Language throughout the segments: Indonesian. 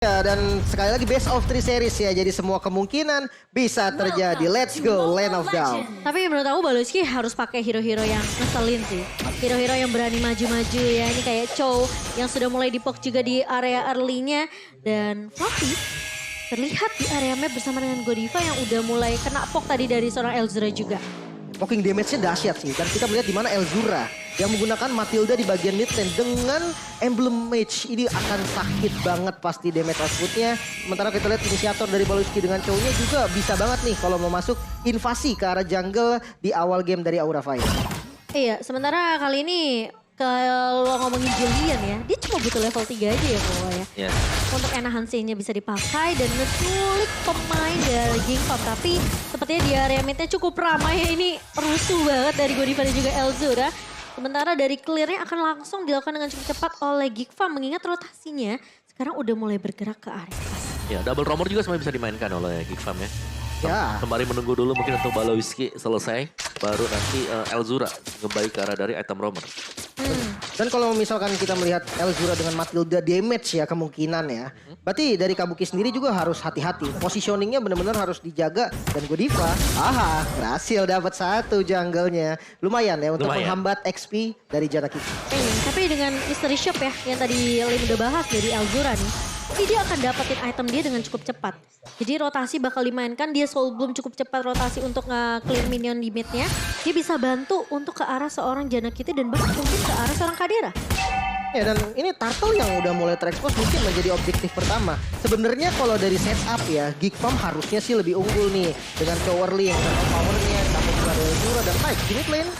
Ya, dan sekali lagi best of 3 series ya. Jadi semua kemungkinan bisa terjadi. Let's go, Land of Doubt. Tapi menurut aku Baloski harus pakai hero-hero yang ngeselin sih. Hero-hero yang berani maju-maju ya. Ini kayak Chow yang sudah mulai dipok juga di area early-nya. Dan Fluffy terlihat di area map bersama dengan Godiva yang udah mulai kena pok tadi dari seorang Elzura juga. Poking damage-nya dahsyat sih. Dan kita melihat di mana Elzura yang menggunakan Matilda di bagian mid lane dengan emblem mage. Ini akan sakit banget pasti damage output-nya. Sementara kita lihat inisiator dari Baloski dengan Chow-nya juga bisa banget nih kalau mau masuk invasi ke arah jungle di awal game dari Aura Fire. Iya, sementara kali ini kalau ngomongin Julian ya, dia cuma butuh level 3 aja ya pokoknya. Yes. Untuk enhancing-nya bisa dipakai dan ngeculik pemain dari Gingpop. Tapi sepertinya di area mid-nya cukup ramai ya, ini rusuh banget dari Godiva dan juga Elzura. Sementara dari clear-nya akan langsung dilakukan dengan cukup cepat oleh Gigfa mengingat rotasinya sekarang udah mulai bergerak ke area atas. Ya, double roamer juga sebenarnya bisa dimainkan oleh Gigfam ya. Ya. Kembali menunggu dulu mungkin untuk Baloski selesai. Baru nanti Elzura ngebaik ke arah dari item roamer. Dan kalau misalkan kita melihat Elzura dengan Matilda damage ya kemungkinan ya. Berarti dari Kabuki sendiri juga harus hati-hati. Positioningnya benar-benar harus dijaga. Dan Godiva, berhasil dapat satu jungle-nya. Lumayan ya untuk menghambat XP dari Janaki. Tapi dengan Mystery Shop ya yang tadi Lim udah bahas dari Elzura nih. Ini dia akan dapetin item dia dengan cukup cepat. Jadi rotasi bakal dimainkan, dia soul belum cukup cepat rotasi untuk nge-clear minion di mid-nya. Dia bisa bantu untuk ke arah seorang Janakity dan bahkan mungkin ke arah seorang Kadera. Ya, dan ini Turtle yang udah mulai terekspos mungkin menjadi objektif pertama. Sebenarnya kalau dari setup ya, Gigfam harusnya sih lebih unggul nih. Dengan Tower Link, powernya, sampai juga Elzura dan Mike di mid lane.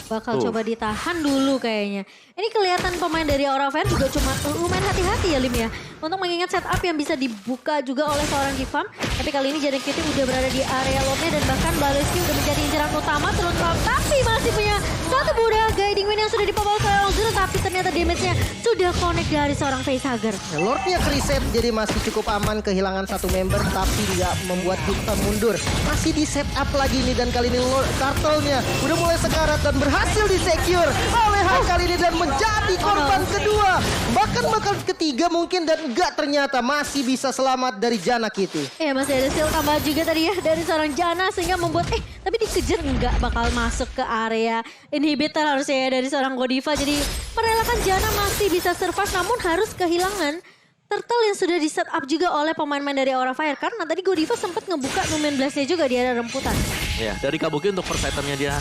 Bakal coba ditahan dulu kayaknya. Ini kelihatan pemain dari Aura Fire juga cuma lumayan hati-hati ya Lim ya. Untuk mengingat setup yang bisa dibuka juga oleh seorang Gifam. Tapi kali ini Janakity udah berada di area lobnya dan bahkan Baloski udah menjadi inceran utama terutama. Tapi masih punya satu budak guiding wind yang sudah dipopol oleh Elzura. Tapi ternyata damage-nya sudah connect dari seorang facehugger. Ya, Lordnya ke reset jadi masih cukup aman kehilangan satu member tapi nggak membuat Gifam mundur. Masih di setup lagi nih dan kali ini Lord Turtle-nya udah mulai sekarat dan berhasil di-secure oleh Hak kali ini dan menjadi korban kedua. Bahkan ketiga mungkin dan enggak ternyata masih bisa selamat dari Janakity. Ya masih ada skill tambah juga tadi ya dari seorang Jana sehingga membuat tapi dikejar enggak bakal masuk ke area inhibitor harusnya ya dari seorang Godiva. Jadi merelakan Jana masih bisa survive namun harus kehilangan turtle yang sudah di set up juga oleh pemain-pemain dari Aura Fire. Karena tadi Godiva sempat ngebuka Numen Blast-nya juga di area remputan. Ya, dari Kabuki untuk first itemnya dia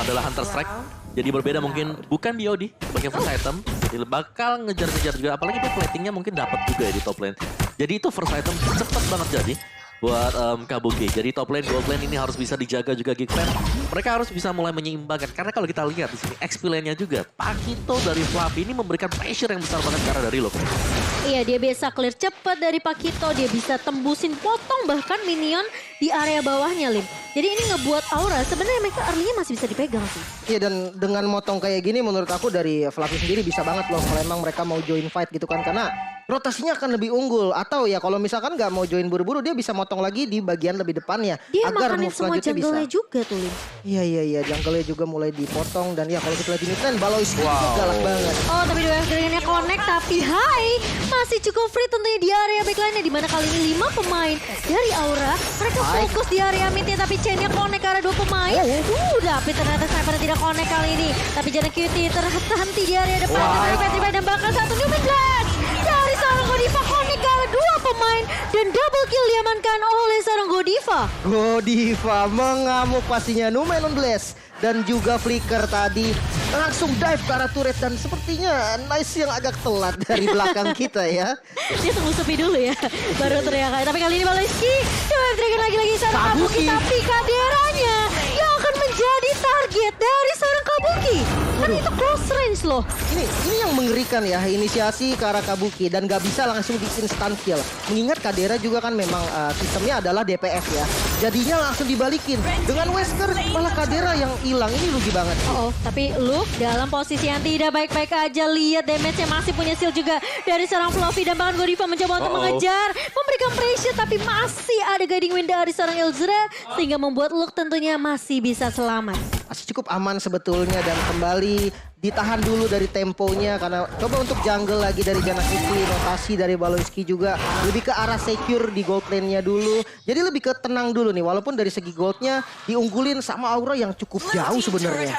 adalah Hunter Strike. Jadi berbeda mungkin bukan BOD sebagai first item. Jadi bakal ngejar-ngejar juga. Apalagi dia platingnya mungkin dapat juga ya di top lane. Jadi itu first item cepet banget jadi buat Kabuki. Jadi top lane, gold lane ini harus bisa dijaga juga Gigfam. Mereka harus bisa mulai menyeimbangkan. Karena kalau kita lihat di sini XP lane-nya juga. Pakito dari Fluffy ini memberikan pressure yang besar banget ke arah dari Lok. Iya, dia bisa clear cepat dari Pakito. Dia bisa tembusin potong bahkan minion di area bawahnya, Lim. Jadi ini ngebuat Aura, sebenarnya mereka early-nya masih bisa dipegang sih. Iya, dan dengan motong kayak gini menurut aku dari Fluffy sendiri bisa banget loh kalau emang mereka mau join fight gitu kan. Karena rotasinya akan lebih unggul. Atau ya kalau misalkan nggak mau join buru-buru dia bisa motong lagi di bagian lebih depannya. Dia agar makanin move semua selanjutnya bisa. jungle-nya juga tuh, Lim. Iya, jungle-nya juga mulai dipotong. Dan ya kalau kita lihat di midlane, Baloski juga galak banget. Oh, tapi dua nya connect, tapi masih cukup free tentunya di area backline-nya. Dimana kali ini 5 pemain dari Aura. Mereka fokus di area mid-nya, tapi chain-nya connect ke arah 2 pemain. Tapi ternyata sniper tidak connect kali ini. Tapi Janakity terhenti di area depan. Dan bahkan satu Numen Blast dari seorang Godiva connect ke arah 2 pemain. Dan double kill diamankan oleh seorang Godiva. Godiva mengamuk pastinya. Numen Blast dan juga Flicker tadi langsung dive ke arah turret. Dan sepertinya Nice yang agak telat dari belakang kita ya. Dia tunggu sepi dulu ya, baru teriak. Tapi kali ini Baloski coba trigger lagi seorang Kabuki. Tapi Kaderanya yang akan menjadi target dari seorang Kabuki. Kan itu close range loh. Ini yang mengerikan ya, inisiasi ke arah Kabuki dan gak bisa langsung di instant kill. Mengingat Kadera juga kan memang sistemnya adalah DPS ya. Jadinya langsung dibalikin. Dengan Wesker malah Kadera yang hilang, ini rugi banget. Tapi Luke dalam posisi yang tidak baik-baik aja. Lihat damage-nya masih punya shield juga dari seorang Fluffy. Dan bahkan Godiva mencoba untuk mengejar, memberikan pressure. Tapi masih ada guiding wind dari seorang Elzura. Sehingga membuat Luke tentunya masih bisa selamat. Masih cukup aman sebetulnya dan kembali ditahan dulu dari temponya karena coba untuk jungle lagi dari Jana Kitty, rotasi dari Baloyski juga lebih ke arah secure di gold lane-nya dulu. Jadi lebih ke tenang dulu nih walaupun dari segi goldnya diunggulin sama Aura yang cukup jauh sebenarnya.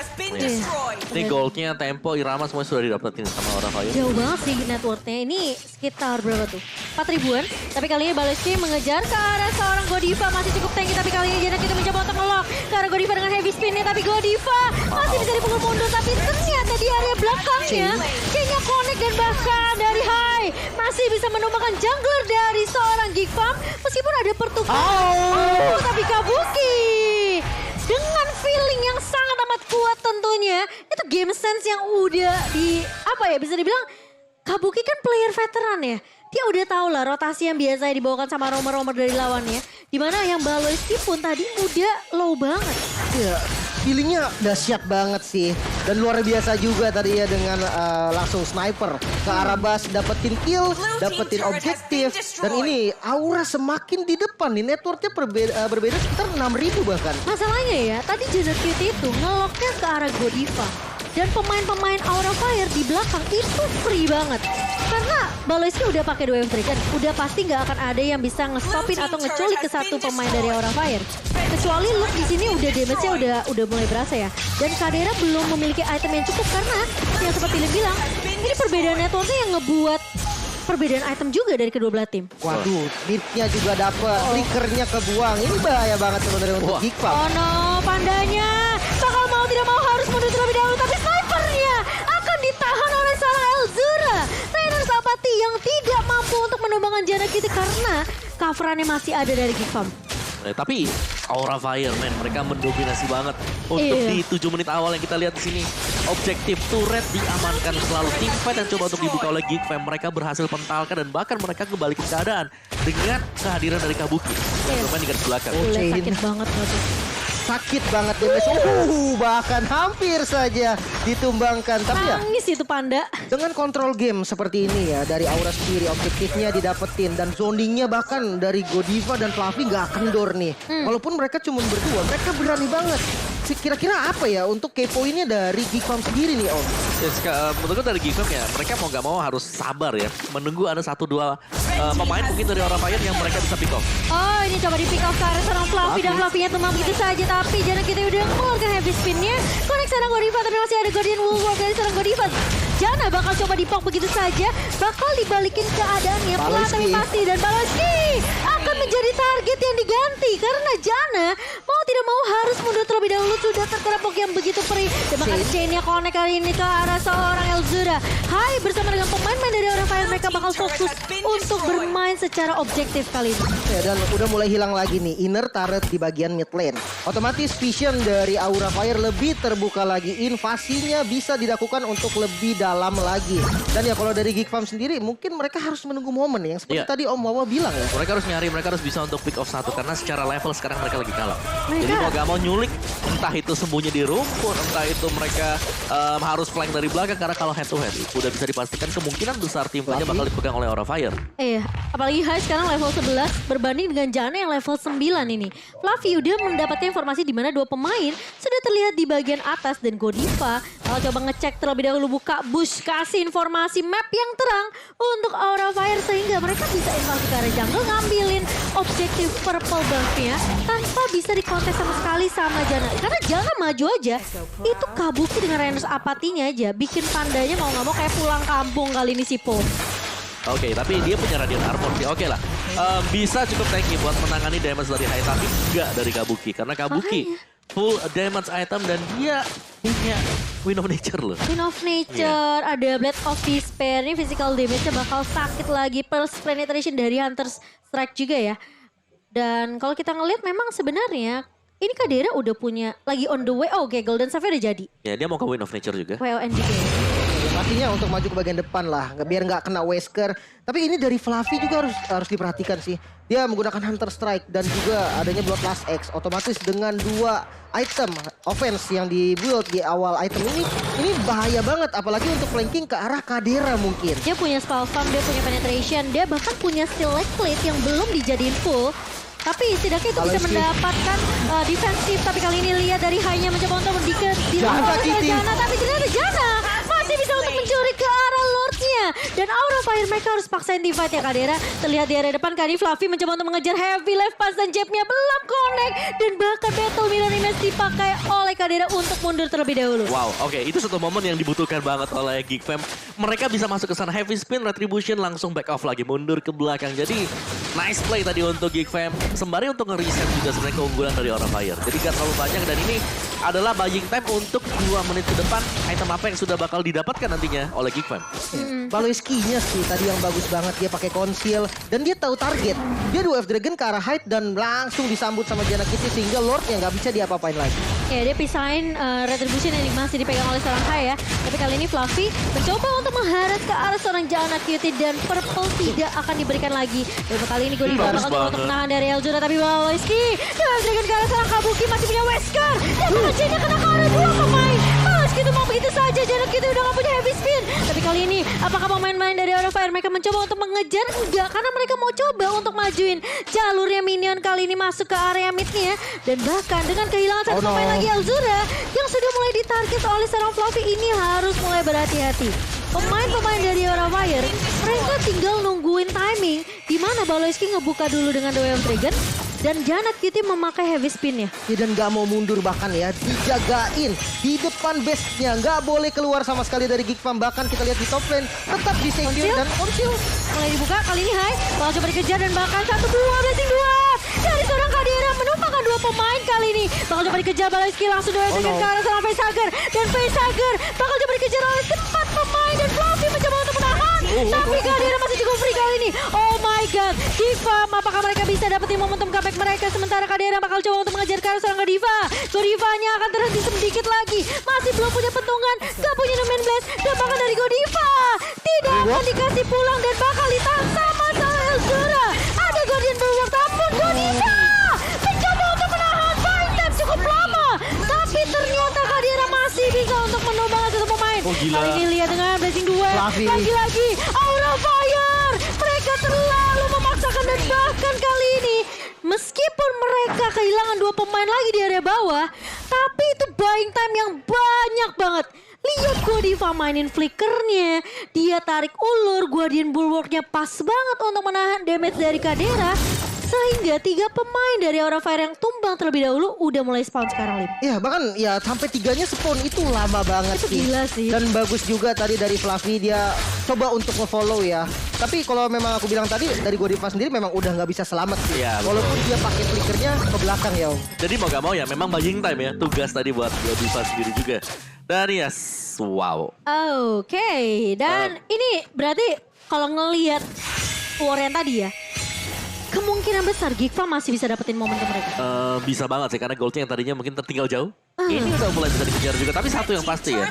Ini goldnya, tempo, irama semua sudah didapetin sama Aura Fire. Jauh banget sih networknya. Ini sekitar berapa tuh? 4 ribuan. Tapi kali ini Baloyski mengejar ke arah seorang Godiva. Masih cukup tanky tapi kali ini Jana Kitty mencoba untuk nge-lock ke arah Godiva dengan heavy spin-nya. Tapi Godiva masih bisa dipukul mundur. Tapi ternyata di area belakangnya Chain-nya connect dan bahkan dari Hai masih bisa menumbangkan jungler dari seorang Geek Farm. Meskipun ada pertukaran. Tapi Kabuki dengan feeling yang sangat amat kuat tentunya. Itu game sense yang udah bisa dibilang Kabuki kan player veteran ya. Dia udah tahu lah rotasi yang biasa dibawakan sama romer-romer dari lawannya. Dimana yang Baloyski pun tadi udah low banget. Ya, feelingnya dahsyat banget sih. Dan luar biasa juga tadi ya dengan langsung sniper ke arah bas, dapetin kill, dapetin objektif. Dan ini Aura semakin di depan nih, networknya berbeda sekitar 6.000 bahkan. Masalahnya ya, tadi Jana Kitty itu ngeloknya ke arah Godiva. Dan pemain-pemain Aura Fire di belakang itu free banget. Karena Baloyski udah pakai 2 M3 kan, udah pasti nggak akan ada yang bisa nge-stopin atau ngeculik ke satu pemain dari Aura Fire. Kecuali Luke di sini udah damage-nya udah mulai berasa ya. Dan Kadera belum memiliki item yang cukup karena yang seperti Lin bilang, ini perbedaan networknya yang ngebuat perbedaan item juga dari kedua belah tim. Waduh, lead-nya juga dapet, flickernya kebuang. Ini bahaya banget sebenarnya untuk Geek Farm. Oh no, pandanya bakal mau tidak mau harus mundur terlebih dahulu. Tapi snipernya akan ditahan oleh seorang Elzura. Trainer Sapati yang tidak mampu untuk menumbangkan Jana Kitty karena coverannya masih ada dari Geek Farm. Tapi Aura Fire, man, mereka mendominasi banget untuk di 7 menit awal yang kita lihat di sini. Objektif turret diamankan selalu. Teamfight yang coba untuk dibuka oleh Geek Farm, mereka berhasil pentalkan dan bahkan mereka kembalikan keadaan dengan kehadiran dari Kabuki. Dan pemain di garis belakang. Sakit banget tuh. Sakit banget damage. Bahkan hampir saja ditumbangkan. Tapi ya Nangis itu Panda. dengan kontrol game seperti ini ya dari Aura sendiri, objektifnya didapetin dan zoningnya bahkan dari Godiva dan Fluffy nggak kendor nih. Walaupun mereka cuma berdua, mereka berani banget. Kira-kira apa ya untuk key point-nya dari Geek Farm sendiri nih Om? Ya, menurutku dari Geek Farm ya, mereka mau gak mau harus sabar ya. Menunggu ada 1-2 pemain mungkin dari Aura Fire yang mereka bisa pick off. Oh ini coba di pick off ke arah seorang Fluffy dan Fluffy-nya tumbang begitu saja. Tapi Jana Kitty udah mengeluarkan heavy spin-nya. Connect seorang Godiva tapi masih ada Guardian Woolwork dari seorang Godiva. Jana bakal coba dipok begitu saja. Bakal dibalikin keadaannya pelan tapi pasti. Dan Baloyski akan menjadi target yang diganti. Karena Jana mau tidak mau harus mundur terlebih dahulu. Sudah terkerapok yang begitu perih. Dan bahkan chain-nya connect kali ini ke arah seorang Elzura. Hai bersama dengan pemain-pemain dari Aura Fire. Mereka bakal fokus untuk bermain secara objektif kali ini. Ya, dan udah mulai hilang lagi nih inner turret di bagian mid lane. Otomatis vision dari Aura Fire lebih terbuka lagi. Invasinya bisa dilakukan untuk lebih dalam lagi. Dan ya kalau dari Geek Farm sendiri mungkin mereka harus menunggu momen yang seperti tadi Om Wawa bilang ya. Mereka harus nyari, mereka harus bisa untuk pick off 1 karena secara level sekarang mereka lagi kalah. Mereka- Jadi mau gak mau nyulik, entah itu sembunyi di rumput, entah itu mereka harus flank dari belakang karena kalau head to head udah bisa dipastikan kemungkinan besar tim fightnya bakal dipegang oleh Aura Fire. Iya, apalagi Hai sekarang level 11 berbanding dengan Jana yang level 9 ini. Fluffy udah mendapatkan informasi di mana 2 pemain sudah terlihat di bagian atas dan Godiva kalau coba ngecek terlebih dahulu buka bush kasih informasi map yang terang untuk Aura Fire sehingga mereka bisa invasi ke arah jungle ngambilin objektif purple buff-nya tanpa bisa dikontes sama sekali sama Jana. Karena Jana maju aja itu Kabuki dengan Renus apatinya aja bikin pandanya mau nggak mau kayak pulang kampung kali ini si Po. Oke, tapi dia punya Radiant Armor sih. Oke lah, bisa cukup tanky buat menangani damage dari Hai, tapi enggak dari Kabuki. Karena Kabuki full damage item dan dia punya Wind of Nature loh. Wind of Nature, ada Blade of Despair, ini physical damage-nya bakal sakit lagi. Pulse Penetration dari Hunter's Strike juga ya. Dan kalau kita ngelihat memang sebenarnya ini Kadera udah punya, lagi on the way. Oh, oke, Golden Savage udah jadi. Ya, dia mau ke Wind of Nature juga. WON juga ya. Pastinya untuk maju ke bagian depan lah, biar nggak kena Wesker. Tapi ini dari Fluffy juga harus diperhatikan sih. Dia menggunakan Hunter Strike dan juga adanya Bloodlust X. Otomatis dengan 2 item offense yang di-build di awal item ini bahaya banget. Apalagi untuk flanking ke arah Kadera mungkin. Dia punya Spell Farm, dia punya Penetration, dia bahkan punya Select Plate yang belum dijadiin full. Tapi setidaknya itu bisa mendapatkan defensif. Tapi kali ini lihat dari Hai-nya mencoba untuk Jana Kitty. Jana, tapi ternyata Jana masih bisa untuk mencuri ke arah Lordnya. Dan Aura Fire mereka harus paksain teamfight ya Kadera. Terlihat di area depan kali Fluffy mencoba untuk mengejar Heavy Left Pass dan Jabnya belum connect. Dan bahkan Battle Mirror Image dipakai oleh Kadera untuk mundur terlebih dahulu. Wow, oke, itu satu momen yang dibutuhkan banget oleh Geek Fam. Mereka bisa masuk ke sana heavy spin, retribution langsung back off lagi, mundur ke belakang. Jadi nice play tadi untuk Geek Fam. Sembari untuk nge-reset juga sebenarnya keunggulan dari Aura Fire. Jadi gak terlalu banyak dan ini adalah buying time untuk 2 menit ke depan. Item apa yang sudah bakal didapatkan nantinya oleh Geek Fam. Baloiski-nya sih tadi yang bagus banget, dia pakai conceal dan dia tahu target. Dia 2F Dragon ke arah height dan langsung disambut sama Janna Kitty sehingga Lordnya nggak bisa diapa-apain lagi. Ya dia pisahin retribution yang masih dipegang oleh seorang Hai ya. Tapi kali ini Fluffy mencoba untuk mengharat ke arah seorang Janna Kitty dan Purple tidak akan diberikan lagi. Dan kali ini gue bakal coba untuk menahan dari Elzura tapi Baloiski dengan ke arah seorang Kabuki masih punya Wesker. Dan pengajiannya kena ke arah 2 pemain. Baloiski itu mau begitu saja, Janna Kitty udah gak punya heavy spin. Tapi kali ini apakah pemain-pemain dari Aura Fire mereka mencoba untuk mengejar? Enggak, karena mereka mau coba untuk majuin jalurnya minion kali ini masuk ke area midnya. Dan bahkan dengan kehilangan satu pemain lagi Elzura yang sudah mulai ditarget oleh seorang Fluffy ini harus mulai berhati-hati. Pemain-pemain dari Aura Fire mereka tinggal nungguin timing di mana Baloiski ngebuka dulu dengan Way of Dragon dan Janna Kitty memakai heavy spin-nya. Ya, dan nggak mau mundur bahkan ya, dijagain di depan base-nya, nggak boleh keluar sama sekali dari Geek Fam. Bahkan kita lihat di top lane tetap di secure dan konsil mulai dibuka kali ini Hai bakal coba dikejar dan bahkan 1-2 blessing 2 dari seorang Kadera menumpangkan 2 pemain kali ini bakal coba dikejar Baloiski langsung ke arah seorang Facehager dan Facehager bakal coba dikejar oleh 4 pemain dan Fluffy mencoba untuk menahan tapi Kadera masih cukup free kali ini. Oh my god, Geek Fam apakah mereka bisa dapetin momentum comeback mereka sementara Kadera bakal coba untuk mengejar ke arah seorang Godiva. Godivanya akan terhenti sedikit lagi, masih belum punya pentungan, gak punya Numen Blast dan bahkan dari Godiva tidak akan dikasih pulang dan bakal ditahan sama Elzura. Ada Guardian Bulwark namun Godiva mencoba untuk menahan fight time cukup lama tapi ternyata Kadera masih bisa untuk menumbangkan satu pemain. Kali ini lihat dengan Blessing 2 lagi-lagi Aura Fire mereka terlalu memaksakan dan bahkan kali ini meskipun mereka kehilangan 2 pemain lagi di area bawah tapi itu buying time yang banyak banget. Lihat Godiva mainin flickernya, dia tarik ulur, Guardian Bulwarknya pas banget untuk menahan damage dari Kadera. Sehingga 3 pemain dari Aura Fire yang tumbang terlebih dahulu udah mulai spawn sekarang, Lim. ya bahkan ya sampai 3-nya spawn itu lama banget Itu gila sih. Dan bagus juga tadi dari Fluffy, dia coba untuk nge-follow ya. Tapi kalau memang aku bilang tadi dari Godiva sendiri memang udah nggak bisa selamat sih. Iya, Walaupun dia pakai flickernya ke belakang ya. Jadi mau gak mau ya memang buying time ya, tugas tadi buat Godiva sendiri juga. Dan ya, wow. Oke, dan ini berarti kalau ngelihat war yang tadi ya, kemungkinan besar Geek Fam masih bisa dapetin momentum mereka. Bisa banget sih, karena goldnya yang tadinya mungkin tertinggal jauh. Ini udah mulai bisa dikejar juga, tapi satu yang pasti ya.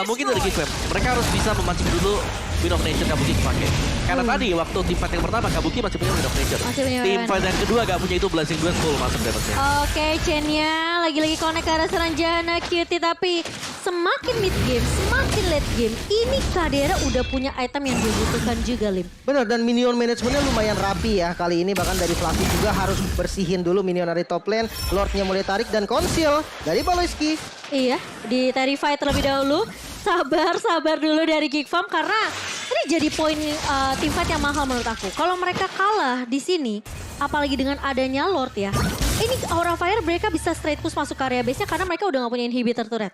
Mungkin dari Geek Fam, mereka harus bisa memancing dulu Wind of Nature Kabuki pakai. Karena tadi waktu team fight yang pertama Kabuki masih punya Wind of Nature. Team fight yang kedua gak punya itu Blessing 2 full masuk damage-nya. Oke, Chen-nya lagi-lagi connect ke arah serangan Janna Kitty tapi semakin mid game, semakin late game, ini Kadera udah punya item yang dibutuhkan juga, Lim. Benar, dan minion managementnya lumayan rapi ya kali ini. Bahkan dari Fluffy juga harus bersihin dulu minion dari top lane. Lordnya mulai tarik dan konsil dari Baloiski. Iya, di terrify terlebih dahulu. Sabar dulu dari Geek Fam karena ini jadi poin teamfight yang mahal menurut aku. Kalau mereka kalah di sini, apalagi dengan adanya Lord ya, ini Aura Fire mereka bisa straight push masuk ke area base-nya karena mereka udah gak punya inhibitor turret.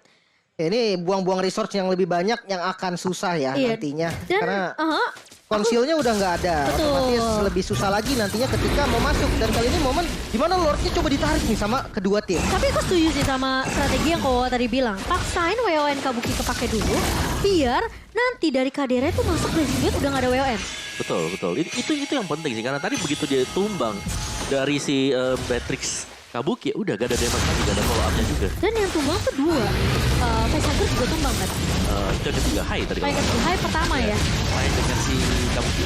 Ini buang-buang resource yang lebih banyak yang akan susah ya nantinya. Dan, karena konsilnya udah nggak ada. Betul. Otomatis lebih susah lagi nantinya ketika mau masuk. Dan kali ini momen dimana Lordnya coba ditarik nih sama kedua tim. Tapi aku setuju sih sama strategi yang kau tadi bilang. Paksain WON Kabuki kepake dulu, biar nanti dari Kadera itu masuk Blessing udah gak ada WON. Betul. Itu yang penting sih, karena tadi begitu dia tumbang dari si Beatrix Kabuki, udah gak ada damage lagi, gak ada follow up-nya juga. Dan yang tumbang tuh 2. Facehager juga tumbang kan? Dan ketiga Hai tadi. Hai pertama ya? Hai dengan si Kabuki.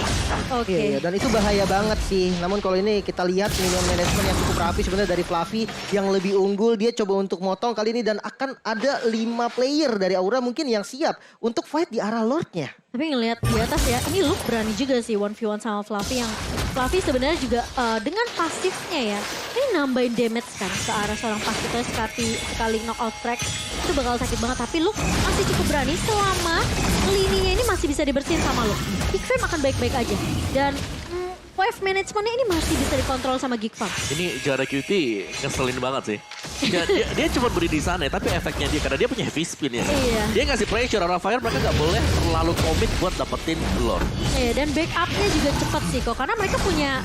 Oke. Iya, dan itu bahaya banget sih. Namun kalau ini kita lihat minion management yang cukup rapi sebenarnya dari Fluffy yang lebih unggul. Dia coba untuk motong kali ini dan akan ada 5 player dari Aura mungkin yang siap untuk fight di arah Lordnya. Tapi ngelihat di atas ya, ini Luke berani juga sih 1v1 sama Fluffy yang Fluffy sebenarnya juga dengan pasifnya ya, ini nambahin damage kan ke arah seorang pasifnya sekali knockout track itu bakal sakit banget tapi Luke masih cukup berani selama lininya ini masih bisa dibersihin sama Luke. Geek Fam akan baik-baik aja. Dan wave managementnya ini masih bisa dikontrol sama Geek Fam. Ini Jara Cutie ngeselin banget sih. Dia cuma berdiri di sana ya, tapi efeknya dia karena dia punya heavy spin ya. Iya. Dia ngasih pressure orang Fire, mereka nggak boleh terlalu komit buat dapetin Lord. Iya, dan backupnya juga cepat sih kok. Karena mereka punya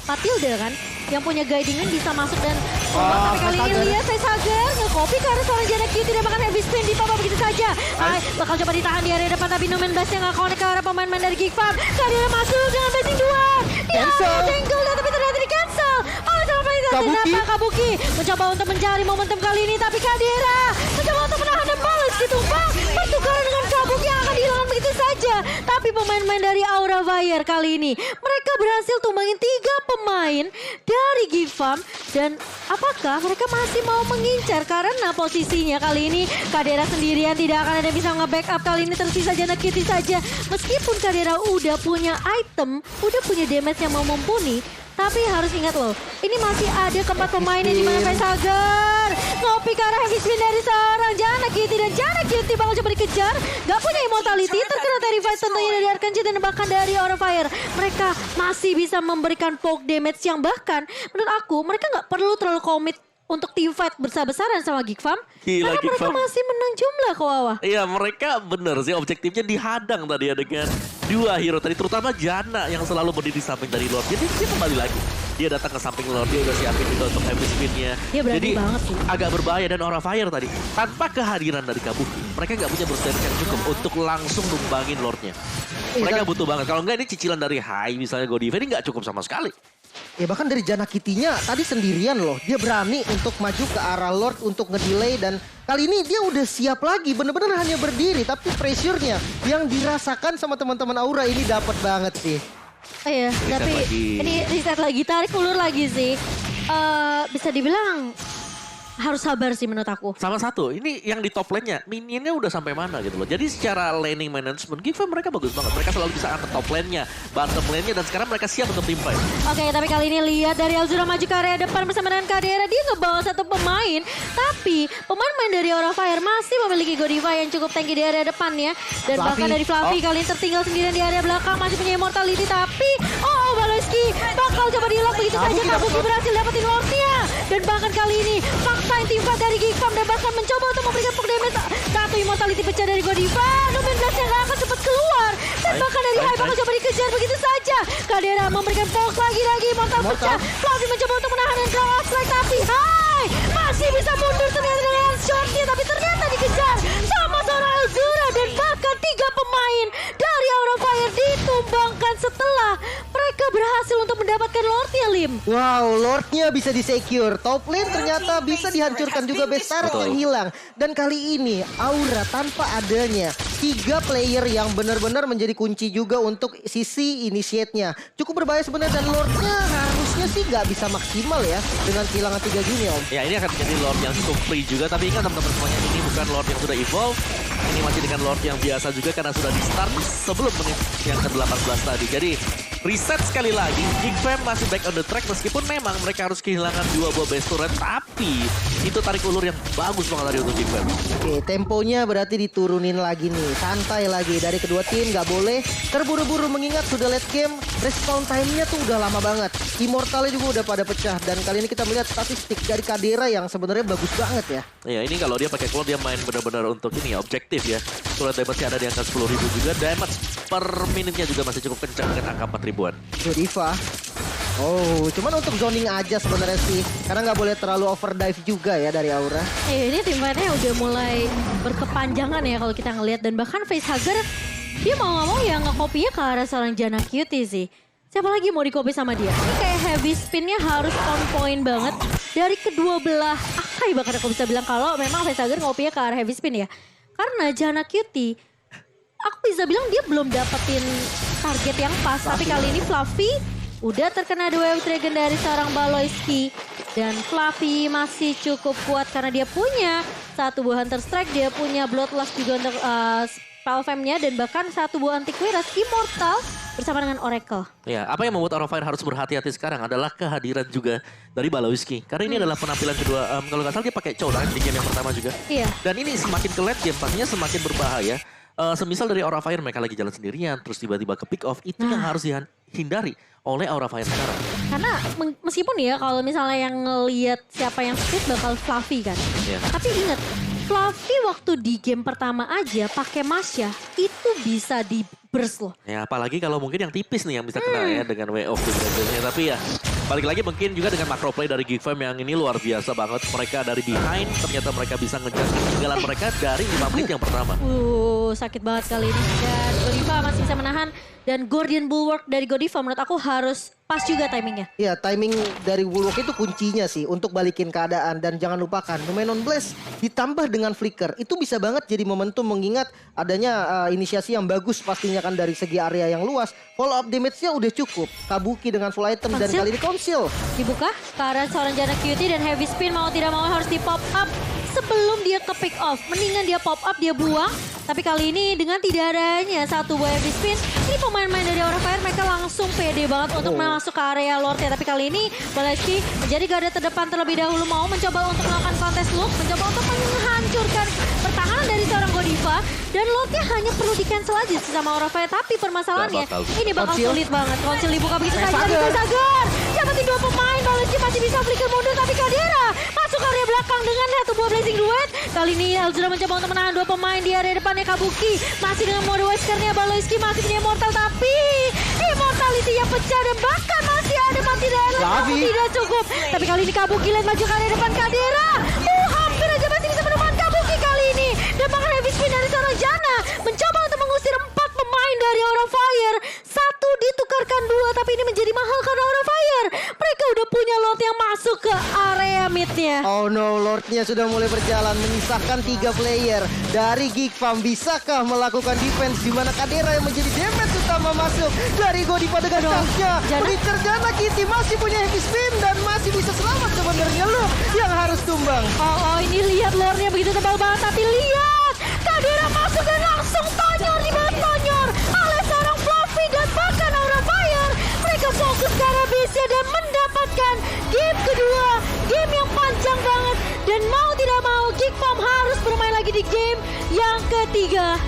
Matilda kan, yang punya guidingan bisa masuk dan tapi kali ini lihat Facehugger nge-copy ke arah seorang Jana Q, tidak makan heavy spin di papa begitu saja. Hai, bakal coba ditahan di area depan tapi Numen Blast yang nggak connect ke arah pemain-pemain dari Geek Fam. Kadira masuk dengan bashing 2. Cancel. Tangle tapi ternyata di cancel. Oh, sama Kabuki. Kabuki mencoba untuk mencari momentum kali ini tapi Kadira mencoba untuk menahan dan balas ditumpang. Pertukaran dengan Kabuki yang akan dihilangkan begitu saja. Tapi pemain-pemain dari Aura Fire kali ini mereka berhasil tumbangin 3 pemain dari Geek Fam. Dan apakah mereka masih mau mengincar karena posisinya kali ini Kadera sendirian tidak akan ada yang bisa nge-backup. Kali ini tersisa Jana Kitty saja. Meskipun Kadera udah punya item, udah punya damage yang mau mumpuni, tapi harus ingat loh, ini masih ada keempat pemain yang dimana Facehugger ngopi ke arah heavy spin dari seorang Jana Kitty. Dan Jana Kitty bakal coba dikejar, gak punya immortality, terkena Terrified tentunya dari Arkanji dan bahkan dari Aura Fire. Mereka masih bisa memberikan poke damage yang bahkan menurut aku mereka gak perlu terlalu komit untuk team fight besar-besaran sama Geek Fam. Gila, Karena Geek mereka Fam. masih menang jumlah kok Wawa. Iya, mereka bener sih objektifnya dihadang tadi ya dengan 2 hero tadi, terutama Jana yang selalu berdiri di samping dari Lord. Jadi dia kembali lagi. Dia datang ke samping Lord, dia udah siapin juga untuk heavy spin-nya. Dia berani Jadi banget sih. agak berbahaya dan Aura Fire tadi. Tanpa kehadiran dari Kabuki, mereka nggak punya burst damage yang cukup untuk langsung numbangin Lord-nya. Mereka butuh banget. Kalau nggak ini cicilan dari High misalnya Godiva ini nggak cukup sama sekali. Ya bahkan dari Jana Kitty-nya tadi sendirian loh. Dia berani untuk maju ke arah Lord untuk ngedelay dan kali ini dia udah siap lagi. Bener-bener hanya berdiri tapi pressure-nya yang dirasakan sama teman-teman Aura ini dapat banget sih. Iya, Reset tapi lagi. ini reset lagi, tarik ulur lagi sih. Bisa dibilang harus sabar sih menurut aku. Sama satu, ini yang di top lane-nya, minionnya udah sampai mana gitu loh. Jadi secara laning management, Geek Fam mereka bagus banget. Mereka selalu bisa angkat top lane-nya, bottom lane-nya, dan sekarang mereka siap untuk team fight. Oke, tapi kali ini lihat dari Azura maju ke area depan bersama dengan Kadera. Dia ngebawa 1 pemain, tapi pemain-pemain dari Aura Fire masih memiliki Godiva yang cukup tanky di area depan ya. Dan Fluffy. bahkan dari Fluffy kali ini tertinggal sendirian di area belakang, masih punya immortality, tapi Baloski bakal coba di-lock begitu saja. Kabuki berhasil dapetin Lordnya. Dan bahkan kali ini paksain tim fight dari Geek Fam dan bahkan mencoba untuk memberikan poke damage. 1 immortality pecah dari Godiva. Numen Blast yang gak akan cepat keluar. Dan bahkan dari Hai bakal coba dikejar begitu saja. Kadera memberikan poke lagi-lagi. Immortal pecah. Fluffy mencoba untuk menahan dan draw strike. Tapi Hai masih bisa mundur ternyata dengan shotnya. Tapi ternyata dikejar sama seorang Azura. Dan bahkan 3 pemain dari Aura Fire ditumbangkan setelah mereka berhasil untuk mendapatkan Lordnya, Lim. Wow, Lordnya bisa di-secure. Top lane ternyata bisa dihancurkan juga, Bestara yang hilang. Dan kali ini Aura tanpa adanya 3 player yang benar-benar menjadi kunci juga untuk sisi initiate-nya. Cukup berbahaya sebenarnya dan Lordnya harusnya sih nggak bisa maksimal ya dengan kehilangan 3 gini Om. Ya ini akan menjadi Lord yang cukup free juga, tapi ingat teman-teman semuanya, ini bukan Lord yang sudah evolve. Ini masih dengan Lord yang biasa juga karena sudah di start sebelum menit yang ke-18 tadi. Jadi reset sekali lagi, Geek Fam masih back on the track meskipun memang mereka harus kehilangan 2 buah base turret, tapi itu tarik ulur yang bagus banget tadi untuk Geek Fam. Oke, temponya berarti diturunin lagi nih. Santai lagi dari kedua tim, nggak boleh terburu-buru mengingat sudah late game. Respawn time-nya tuh udah lama banget. Immortalnya juga udah pada pecah dan kali ini kita melihat statistik dari Kadera yang sebenarnya bagus banget ya. Ya ini kalau dia pakai Claw dia main benar-benar untuk ini ya, objektif ya. Turret damage-nya ada di angka 10.000 juga, damage per menitnya juga masih cukup kencang dengan angka 4.000-an. Godiva. Oh, cuman untuk zoning aja sebenarnya sih. Karena nggak boleh terlalu overdive juga ya dari Aura. Ini tim fight-nya udah mulai berkepanjangan ya kalau kita ngelihat. Dan bahkan Facehugger dia mau nggak mau ya nge-copy-nya ke arah seorang Jana Cutie sih. Siapa lagi mau di-copy sama dia? Ini kayak heavy spin-nya harus on point banget. Dari kedua belah akai bahkan aku bisa bilang kalau memang Facehugger ngopinya ke arah heavy spin ya. Karena Jana Cutie, aku bisa bilang dia belum dapetin target yang pas. Tapi kali ini Fluffy udah terkena The Wave Dragon dari seorang Baloyski. Dan Fluffy masih cukup kuat karena dia punya 1 buah Hunter Strike. Dia punya Bloodlust juga untuk spell fam-nya. Dan bahkan 1 buah Antiquitas Immortal. bersama dengan Oracle. Ya, apa yang membuat Aura Fire harus berhati-hati sekarang adalah kehadiran juga dari Baloiski. Karena ini adalah penampilan kedua, kalau nggak salah dia pakai Chow di game yang pertama juga. Iya. Dan ini semakin ke late game, pastinya semakin berbahaya. Semisal dari Aura Fire mereka lagi jalan sendirian, terus tiba-tiba ke pick off, itu yang harus dihindari oleh Aura Fire sekarang. Karena meskipun ya kalau misalnya yang ngelihat siapa yang split bakal Fluffy kan. Iya. Tapi ingat, Fluffy waktu di game pertama aja pakai Masya itu bisa di burst loh. Ya apalagi kalau mungkin yang tipis nih yang bisa kena ya dengan way of the Dragon-nya. Tapi ya balik lagi mungkin juga dengan macro play dari Geek Fam yang ini luar biasa banget. Mereka dari behind ternyata mereka bisa ngejar ketinggalan mereka dari 5 menit yang pertama. Sakit banget kali ini. Dan Godiva masih bisa menahan. Dan Guardian Bulwark dari Godiva menurut aku harus pas juga timingnya. Iya, timing dari Bulwark itu kuncinya sih untuk balikin keadaan. Dan jangan lupakan, Numenon Blast ditambah dengan Flicker. Itu bisa banget jadi momentum mengingat adanya inisiasi yang bagus pastinya kan dari segi area yang luas. Follow up damage-nya udah cukup. Kabuki dengan full item dan Konsil. kali ini Konsil. Dibuka ke arah seorang Jana Cutie dan Heavy Spin mau tidak mau harus di pop up sebelum dia ke pick off. Mendingan dia pop up, dia buang. Tapi kali ini dengan tidak adanya satu buah Heavy Spin, ini pemain-pemain dari Aura Fire mereka langsung pede banget untuk masuk ke area Lordnya. Tapi kali ini Baleski menjadi garda terdepan terlebih dahulu, mau mencoba untuk melakukan kontes look, mencoba untuk menghancurkan pertahanan dari seorang Godiva. Dan Lordnya hanya perlu di cancel aja sih sama Aura Fire. Tapi permasalahannya ini bakal Konsil. sulit banget. Konsil dibuka begitu saja dari Sagar. Sagar. Dapetin 2 pemain, Baleski masih bisa flicker mundur. Tapi Kadera masuk area belakang dengan satu buah Blazing Duet. Kali ini sudah mencoba untuk menahan 2 pemain di area depannya Kabuki. Masih dengan mode Weskernya Baloiski masih punya Immortal. Tapi Immortality-nya pecah dan bahkan masih ada mati dalam Fluffy. tidak cukup. Tapi kali ini Kabuki lihat maju ke area depan Kadera. Hampir aja masih bisa menemukan Kabuki kali ini. Dan bahkan Heavy Spin dari seorang Jana mencoba untuk mengusir 4 pemain dari Aura Fire. 1 ditukarkan 2, tapi ini menjadi mahal karena Aura Fire mereka udah punya Lord yang masuk ke area midnya. Oh no, Lordnya sudah mulai berjalan menyisakan 3 player dari Geek Farm. Bisakah melakukan defense di mana Kadera yang menjadi damage utama masuk dari Godiva dengan chance-nya. Jana? Flicker Jana Kitty masih punya heavy spin dan masih bisa selamat sebenarnya. Loh yang harus tumbang. Oh, ini lihat Lordnya begitu tebal banget, tapi lihat Kadera masuk dan langsung tonyor di bawah tonyor oleh seorang Fluffy dan bahkan Aura Fire. Mereka fokus ke arah base dan mendapatkan game kedua, game yang panjang banget dan mau tidak mau Geek Farm harus bermain lagi di game yang ketiga.